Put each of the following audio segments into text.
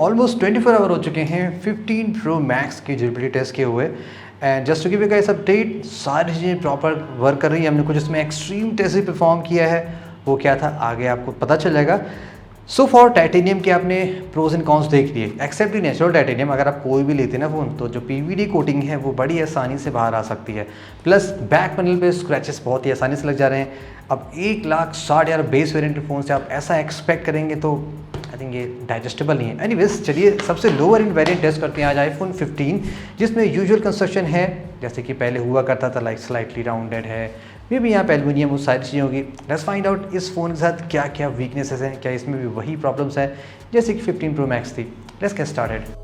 Almost 24 our हो चुके हैं 15 प्रो मैक्स की ड्यूरेबिलिटी टेस्ट किए हुए। And just to give you guys update, सारी चीज़ें प्रॉपर वर्क कर रही है। हमने कुछ इसमें एक्सट्रीम टेस्ट भी परफॉर्म किया है, वो क्या था आगे आपको पता चल जाएगा। सो फॉर टाइटेनियम के आपने प्रोज एंड कॉन्स देख लिए। एक्सेप्ट दी नेचुरल टाइटेनियम, अगर आप कोई भी लेते हैं ना फ़ोन, तो जो पीवीडी कोटिंग है वो बड़ी आसानी से बाहर आ सकती है। प्लस बैक पैनल पे स्क्रैचेस बहुत ही आसानी से लग जा रहे हैं। अब 1,60,000 बेस वेरिएंट के फ़ोन से आप ऐसा एक्सपेक्ट करेंगे तो आई थिंक ये डाइजेस्टेबल नहीं है। एनीवेज चलिए सबसे लोअर इन वेरिएंट टेस्ट करते हैं आज आईफोन 15, जिसमें यूजुअल कंस्ट्रक्शन है जैसे कि पहले हुआ करता था, लाइक स्लाइटली राउंडेड है, मे भी यहाँ पे एल्यूमिनियम, वो सारी चीज़ें होगी। लेट्स फाइंड आउट इस फ़ोन के साथ क्या क्या वीकनेसेस हैं, क्या इसमें भी वही प्रॉब्लम्स हैं जैसे कि 15 प्रो मैक्स थी। Let's get started.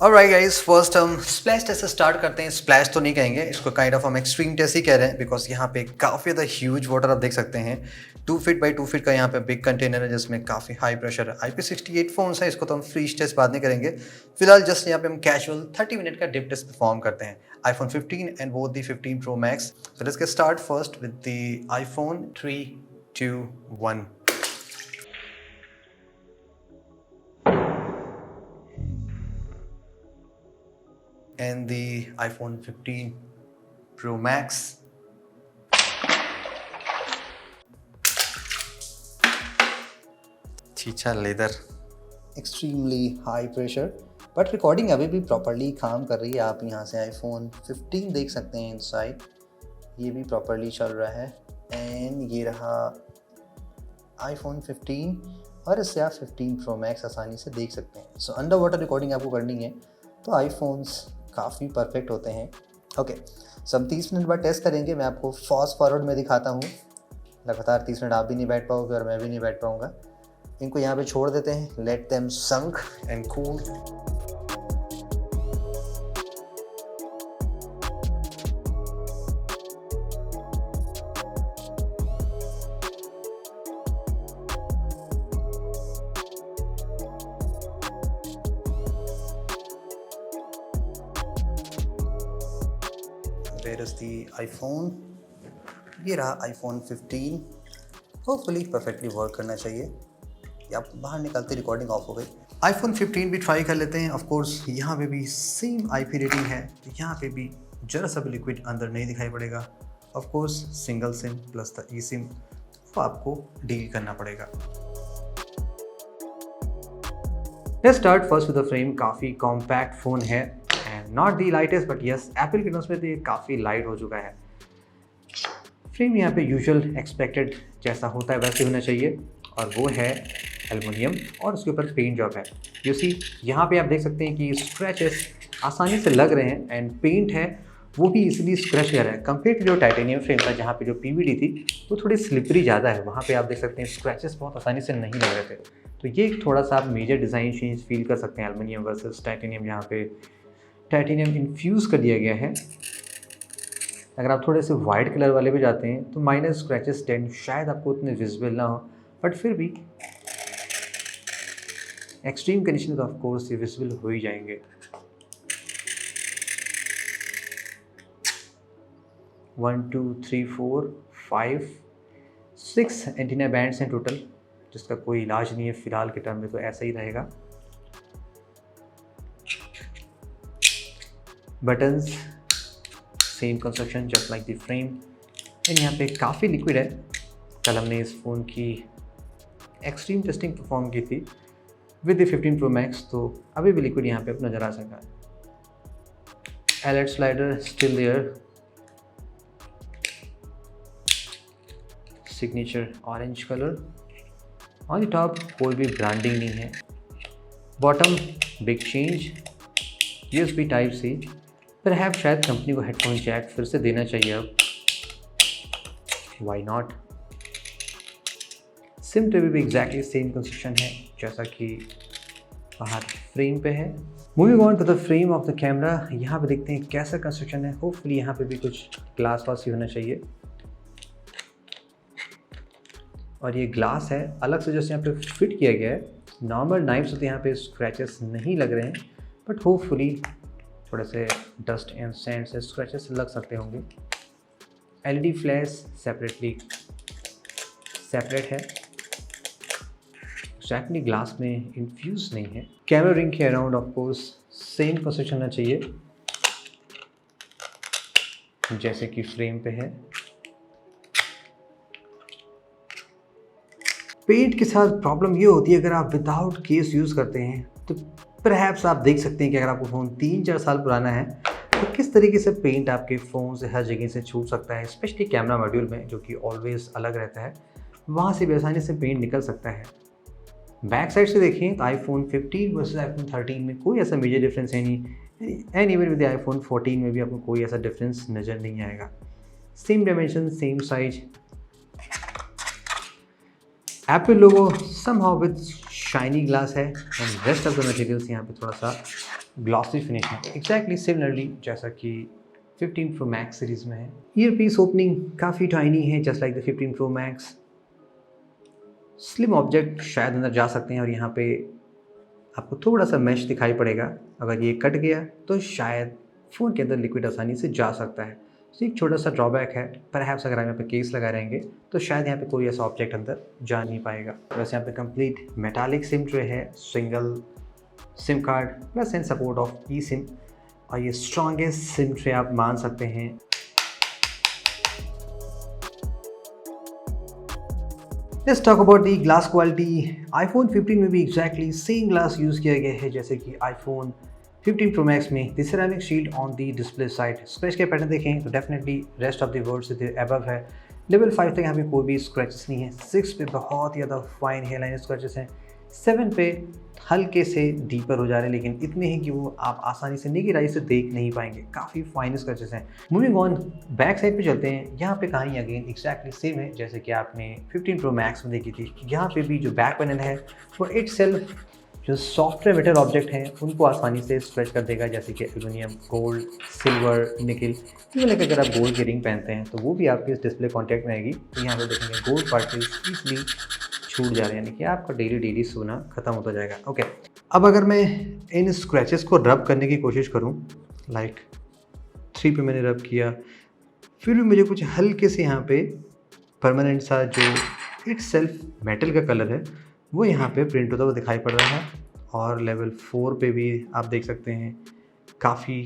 Alright guys, first हम स्प्लैश टेस्ट से स्टार्ट करते हैं। स्प्लैश तो नहीं कहेंगे इसको, काइंड ऑफ हम एक्सट्रीम टेस्ट ही कह रहे हैं, बिकॉज यहाँ पे काफ़ी ज़्यादा ह्यूज वाटर आप देख सकते हैं। 2 फीट बाई 2 फीट का यहाँ पे बिग कंटेनर है जिसमें काफ़ी हाई प्रेशर है। IP68 फोन्स है, इसको तो हम फ्रीज टेस्ट बाद में करेंगे। फिलहाल जस्ट यहाँ पे हम कैजुअल 30 मिनट का डिप टेस्ट परफॉर्म करते हैं iPhone 15 and both the 15 Pro Max। So let's get start first with the iPhone 3, 2, 1। And the iPhone 15 Pro Max। चीचा leather, extremely high pressure, but recording अभी भी properly काम कर रही है। आप यहाँ से iPhone 15 देख सकते हैं इनसाइड, ये भी प्रॉपरली चल रहा है। एंड ये रहा iPhone 15 और इससे आप 15 Pro Max आसानी से देख सकते हैं। सो अंडर वाटर रिकॉर्डिंग आपको करनी है तो आईफोन्स काफ़ी परफेक्ट होते हैं। ओके, सो हम 30 मिनट बाद टेस्ट करेंगे। मैं आपको फास्ट फॉरवर्ड में दिखाता हूँ। लगातार 30 मिनट आप भी नहीं बैठ पाओगे और मैं भी नहीं बैठ पाऊँगा। इनको यहाँ पे छोड़ देते हैं, let them sunk and cool. Where is the iPhone? ये रहा iPhone 15। होपफुली परफेक्टली वर्क करना चाहिए। या बाहर निकालते रिकॉर्डिंग ऑफ हो गई। iPhone 15 भी ट्राई कर लेते हैं। ऑफ कोर्स यहाँ पे भी सेम IP रेटिंग है, तो यहाँ पे भी जरा सा भी लिक्विड अंदर नहीं दिखाई पड़ेगा। Of course single SIM plus the eSIM वो आपको डील करना पड़ेगा। Let's start first with the frame. काफ़ी कॉम्पैक्ट फ़ोन है and not the lightest, but yes Apple के नोट्स में तो ये काफ़ी लाइट हो चुका है। फ्रेम यहाँ पे यूजुअल एक्सपेक्टेड जैसा होता है वैसे होना चाहिए, और वो है एल्युमिनियम और उसके ऊपर पेंट जॉब है। यू सी यहाँ पे आप देख सकते हैं कि स्क्रैचेस आसानी से लग रहे हैं एंड पेंट है वो भी इजीली स्क्रैच कर रहा है। कंपेयर टू जो टाइटेनियम फ्रेम था जहाँ पे जो पीवीडी थी वो थोड़ी स्लिपरी ज़्यादा है, वहाँ पे आप देख सकते हैं स्क्रैचेस बहुत आसानी से नहीं लग रहे थे। तो ये थोड़ा सा आप मेजर डिज़ाइन चेंज फील कर सकते हैं एल्युमिनियम वर्सेस टाइटेनियम, जहाँ पे टाइटेनियम इन्फ्यूज़ कर दिया गया है। अगर आप थोड़े से वाइट कलर वाले पे जाते हैं तो माइनर स्क्रैचेस डेंट शायद आपको उतने विजिबल ना हो, बट फिर भी एक्सट्रीम कंडीशन तो ऑफ कोर्स ये विजिबल हो ही जाएंगे। 1 2 3 4 5 6 एंटीना बैंड्स हैं टोटल, जिसका कोई इलाज नहीं है फिलहाल के टर्म में, तो ऐसा ही रहेगा। Buttons same construction just like the frame. And यहाँ पे काफ़ी लिक्विड है। कल हमने इस फ़ोन की एक्सट्रीम टेस्टिंग परफॉर्म की थी विद द 15 Pro Max, तो अभी भी लिक्विड यहाँ पे अब नज़र आ सका है। LED slider still there, signature orange colour. On the top कोई भी ब्रांडिंग नहीं है। Bottom big change, USB Type-C। Perhaps शायद कंपनी को हेडफोन जैक फिर से देना चाहिए अब, वाई नॉट। सिम टेबल भी एग्जैक्टली सेम कंस्ट्रक्शन है जैसा कि बाहर फ्रेम पे है। Moving on to the frame of the camera, यहाँ पे देखते हैं कैसा कंस्ट्रक्शन है। होपफुली यहाँ पे भी कुछ ग्लास वास ही होना चाहिए, और ये ग्लास है अलग से जैसे यहाँ पे फिट किया गया है। नॉर्मल नाइफ से तो यहाँ पे स्क्रैचेस नहीं लग रहे हैं, बट होपफुली थोड़े से डस्ट एंड सैंड से स्क्रैचेस लग सकते होंगे। LED फ्लैश सेपरेट है। एग्जैक्टली ग्लास में इन्फ्यूज नहीं है। कैमरा रिंग के around of course same position होना चाहिए जैसे कि फ्रेम पे है। पेंट के साथ प्रॉब्लम ये होती है अगर आप विदाउट केस यूज़ करते हैं तो परहैप्स आप देख सकते हैं कि अगर आपका फ़ोन 3-4 साल पुराना है तो किस तरीके से पेंट आपके फ़ोन से हर जगह से छूट सकता है, स्पेशली कैमरा मॉड्यूल में जो कि ऑलवेज अलग रहता है, वहाँ से भी आसानी से पेंट निकल सकता है। बैक साइड से देखें तो iPhone 15 वर्सेस iPhone 13 में कोई ऐसा मेजर डिफरेंस है नहीं, एंड इवन विद iPhone 14 में भी आपको कोई ऐसा डिफरेंस नज़र नहीं आएगा। Same dimension, same size, Apple logo somehow with shiny glass है and rest of the materials यहाँ पे थोड़ा सा ग्लॉसी फिनिश है, एग्जैक्टली सिमिलरली जैसा कि 15 Pro Max सीरीज़ में है। ईयर पीस ओपनिंग काफ़ी टाइनी है just like the 15 Pro Max। Slim object शायद अंदर जा सकते हैं और यहाँ पे आपको थोड़ा सा मैश दिखाई पड़ेगा, अगर ये कट गया तो शायद फ़ोन के अंदर लिक्विड आसानी से जा सकता है। तो एक छोटा सा ड्रॉबैक है, परहैप्स अगर आप यहाँ पे केस लगाए रहेंगे तो शायद यहाँ पे कोई ऐसा ऑब्जेक्ट अंदर जा नहीं पाएगा। वैसे यहाँ पे कंप्लीट मेटालिक सिम ट्रे है, single SIM card plus and support of E SIM, और ये स्ट्रॉन्गेस्ट सिम ट्रे आप मान सकते हैं। Let's talk about the glass quality. iPhone 15 में भी एग्जैक्टली सेम ग्लास यूज़ किया गया है जैसे कि iPhone 15 Pro Max में। The ceramic shield on the display side, scratch के पैटर्न देखें तो definitely rest of the word से अबव है। लेवल 5 तक यहाँ पे कोई भी स्क्रैचेस नहीं है। 6 पे बहुत ज़्यादा फाइन हेयरलाइन स्क्रैचेस हैं। 7 पे हल्के से डीपर हो जा रहे हैं लेकिन इतने हैं कि वो आप आसानी से नेकेड आई से देख नहीं पाएंगे, काफ़ी फाइन स्क्रैचेस हैं। मूविंग ऑन, बैक साइड पे चलते हैं। यहाँ पे कहानी अगेन एग्जैक्टली सेम है जैसे कि आपने 15 Pro Max में देखी थी। यहाँ पे भी जो बैक पैनल है वो इटसेल्फ जो सॉफ्टवेयर मेटल ऑब्जेक्ट हैं उनको आसानी से स्ट्रेच कर देगा, जैसे कि एल्यूमिनियम, गोल्ड, सिल्वर, निकल। इवन लाइक अगर आप गोल्ड की रिंग पहनते हैं तो वो भी आपके इस डिस्प्ले कॉन्टैक्ट में आएगी तो यहाँ पे देखेंगे गोल्ड पार्टिकल्स ईजली छूट जा रहे हैं, यानी कि आपका डेली सोना खत्म होता जाएगा। ओके, अब अगर मैं इन स्क्रैचेस को रब करने की कोशिश करूँ, लाइक 3 पे मैंने रब किया, फिर भी मुझे कुछ हल्के से यहाँ पे परमानेंट सा जो इटसेल्फ मेटल का कलर है वो यहाँ पे प्रिंट होता हुआ दिखाई पड़ रहा है। और लेवल 4 पे भी आप देख सकते हैं काफ़ी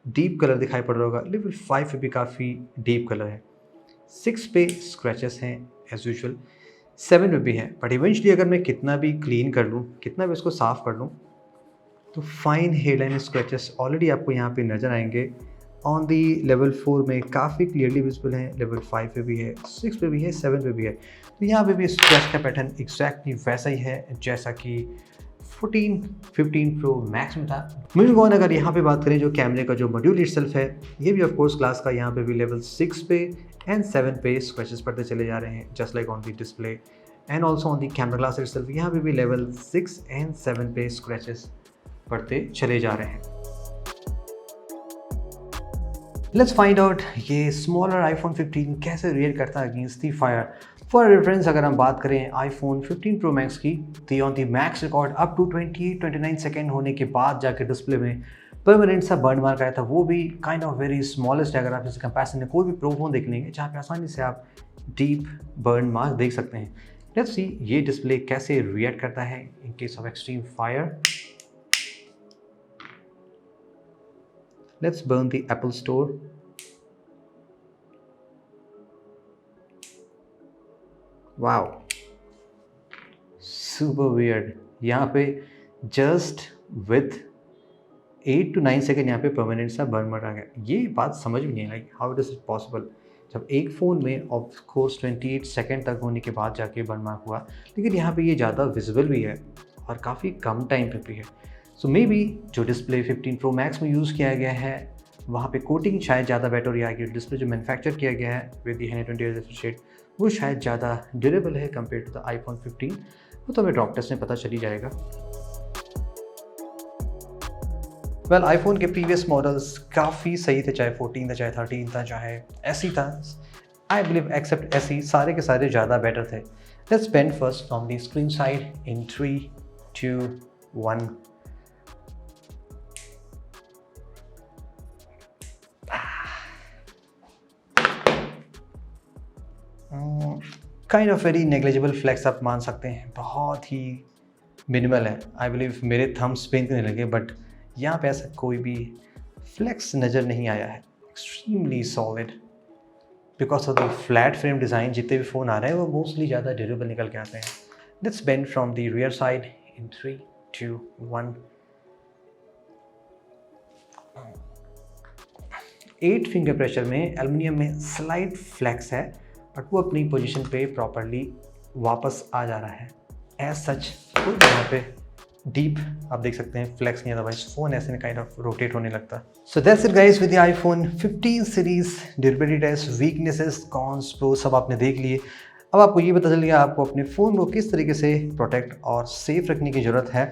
डीप कलर दिखाई पड़ रहा होगा। लेवल 5 पे भी काफ़ी डीप कलर है। 6 पे स्क्रैचेस हैं एज यूजुअल, 7 पे भी है, बट इवेंचुअली अगर मैं कितना भी क्लीन कर लूँ, कितना भी इसको साफ़ कर लूँ, तो फाइन हेयरलाइन स्क्रैचेस ऑलरेडी आपको यहाँ पे नज़र आएंगे। ऑन दी लेवल 4 में काफ़ी क्लियरली विजिबल है, लेवल 5 पे भी है, 6 पे भी है, 7 पे भी है। तो यहाँ पे भी स्क्रैच का पैटर्न एग्जैक्टली वैसा ही है जैसा कि 15 Pro Max में था। मूविंग ऑन, अगर यहाँ पे बात करें जो कैमरे का जो मॉड्यूल इटसेल्फ है, ये भी ऑफ कोर्स ग्लास का, यहाँ पे भी लेवल 6 पे एंड 7 पे स्क्रैचेस पड़ते चले जा रहे हैं just like on the display and also on the camera glass itself. यहाँ पे भी लेवल 6 एंड 7 पे स्क्रैचेस पड़ते चले जा रहे हैं। लेट्स फाइंड आउट ये स्मॉलर iPhone 15 कैसे रिएक्ट करता है against the fire. For reference अगर हम बात करें iPhone 15 Pro Max की, तो on the max record up to 28-29 second होने के बाद जाके डिस्प्ले में परमानेंट सा बर्न मार्क आया था, वो भी काइंड ऑफ वेरी स्मॉलेस्ट है। अगर आप इस कंपैरिजन में कोई भी प्रो फोन देख लेंगे जहाँ पे आसानी से आप डीप बर्न मार्क देख सकते हैं। लेट्स सी ये डिस्प्ले कैसे रिएक्ट करता है in case of extreme fire. Let's burn the Apple Store. Wow, super weird. यहाँ पे just with 8 to 9 सेकेंड यहाँ पे परमानेंट सा बर्न मार्क आ गया। ये बात समझ में नहीं आई, हाउ इज इट पॉसिबल, जब एक फ़ोन में ऑफ कोर्स 28 सेकेंड तक होने के बाद जाके बर्न मार्क हुआ, लेकिन यहाँ पे ये ज़्यादा विजिबल भी है और काफ़ी कम टाइम पे भी है। सो मे बी जो डिस्प्ले 15 Pro Max में यूज़ किया गया है वहाँ पे कोटिंग शायद ज़्यादा बेटर रही है। डिस्प्ले जो मैन्युफैक्चर किया गया है with the N20 refresh rate वो शायद ज़्यादा ड्यूरेबल है कंपेयर टू द iPhone 15। वो तो हमें ड्रॉप टेस्ट में पता चल ही जाएगा। वेल, iPhone के प्रीवियस मॉडल्स काफ़ी सही थे, चाहे 14 था, चाहे 13 था, चाहे SE था। आई बिलीव एक्सेप्ट SE सारे के सारे ज़्यादा बेटर थे। Let's bend first from the screen side in 3, 2, 1। Kind of very negligible flex आप मान सकते हैं, बहुत ही मिनिमल है। आई बिलीव मेरे थम्स पेन करने लगे, बट यहाँ पे ऐसा कोई भी फ्लैक्स नज़र नहीं आया है। Extremely solid because of the flat frame design. जितने भी फ़ोन आ रहे हैं वो मोस्टली ज़्यादा ड्यूरेबल निकल के आते हैं। Let's bend from the rear side in 3, 2, 1। 8 finger pressure में एल्युमिनियम में स्लाइट फ्लैक्स है, बट वो अपनी पोजीशन पे प्रॉपरली वापस आ जा रहा है। एज सच कोई यहाँ पे डीप आप देख सकते हैं फ्लैक्स नहीं, अदरवाइज फ़ोन ऐसे काइंड ऑफ रोटेट होने लगता। So that's it guys with the iPhone 15 series durability test, weaknesses, cons, pro सब आपने देख लिए। अब आपको ये पता चल गया आपको अपने फ़ोन को किस तरीके से प्रोटेक्ट और सेफ रखने की ज़रूरत है।